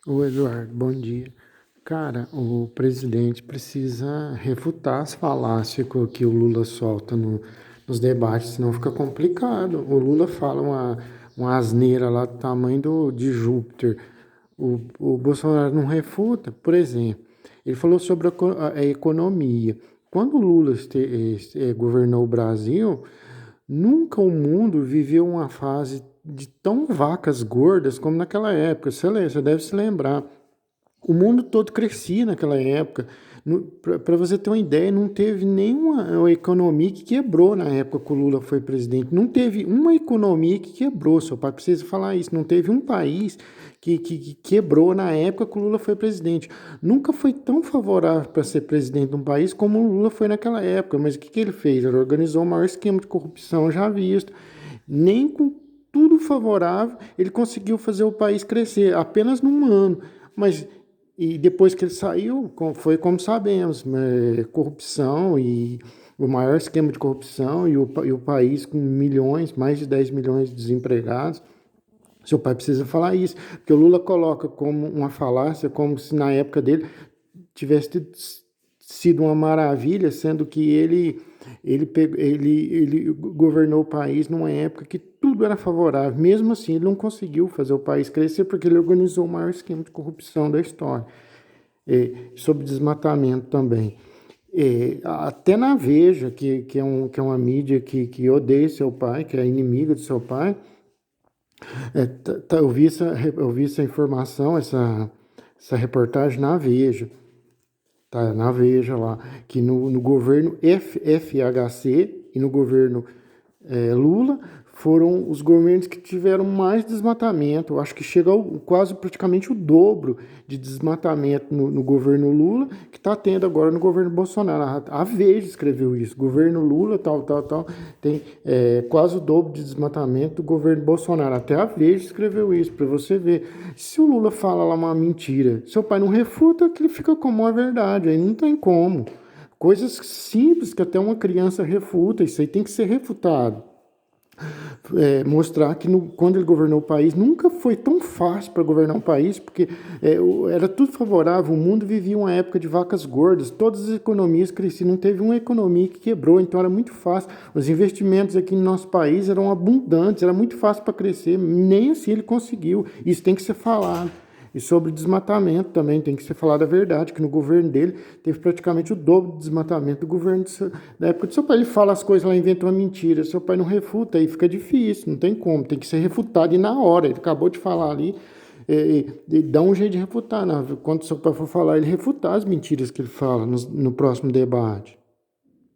Ô Eduardo, bom dia. Cara, o presidente precisa refutar as falácias que o Lula solta nos debates, senão fica complicado. O Lula fala uma asneira lá do tamanho de Júpiter. O Bolsonaro não refuta. Por exemplo, ele falou sobre a economia. Quando o Lula governou o Brasil, nunca o mundo viveu uma fase de tão vacas gordas como naquela época. Você deve se lembrar. O mundo todo crescia naquela época. Para você ter uma ideia, não teve nenhuma economia que quebrou na época que o Lula foi presidente. Não teve uma economia que quebrou. Seu pai precisa falar isso. Não teve um país que quebrou na época que o Lula foi presidente. Nunca foi tão favorável para ser presidente de um país como o Lula foi naquela época. Mas o que ele fez? Ele organizou o maior esquema de corrupção já visto. Nem com tudo favorável ele conseguiu fazer o país crescer, apenas num ano. Mas e depois que ele saiu, foi como sabemos, corrupção e o maior esquema de corrupção e o país com milhões, mais de 10 milhões de desempregados. Seu pai precisa falar isso, porque o Lula coloca como uma falácia, como se na época dele tivesse sido uma maravilha, sendo que ele governou o país numa época que tudo era favorável. Mesmo assim, ele não conseguiu fazer o país crescer porque ele organizou o maior esquema de corrupção da história. Sobre desmatamento também. Até na Veja, que é uma mídia que odeia seu pai, que é inimiga de seu pai, eu vi essa informação, essa reportagem na Veja. Tá na Veja lá, que no governo FHC e no governo Lula foram os governos que tiveram mais desmatamento. Eu acho que chega quase praticamente o dobro de desmatamento no governo Lula, que está tendo agora no governo Bolsonaro. A Veja escreveu isso. Governo Lula, tal, tem quase o dobro de desmatamento do governo Bolsonaro. Até a Veja escreveu isso, para você ver. Se o Lula fala lá uma mentira, seu pai não refuta, que ele fica como uma verdade. Aí não tem como. Coisas simples que até uma criança refuta, isso aí tem que ser refutado. Mostrar que quando ele governou o país, nunca foi tão fácil para governar um país, porque era tudo favorável, o mundo vivia uma época de vacas gordas, todas as economias cresciam, não teve uma economia que quebrou, então era muito fácil. Os investimentos aqui no nosso país eram abundantes, era muito fácil para crescer, nem assim ele conseguiu. Isso tem que ser falado. E sobre desmatamento também tem que ser falado a verdade, que no governo dele teve praticamente o dobro de desmatamento do governo da época do seu pai. Ele fala as coisas lá, inventa uma mentira, seu pai não refuta, aí fica difícil, não tem como, tem que ser refutado e na hora. Ele acabou de falar ali, e dá um jeito de refutar, né? Quando seu pai for falar, ele refutar as mentiras que ele fala no próximo debate.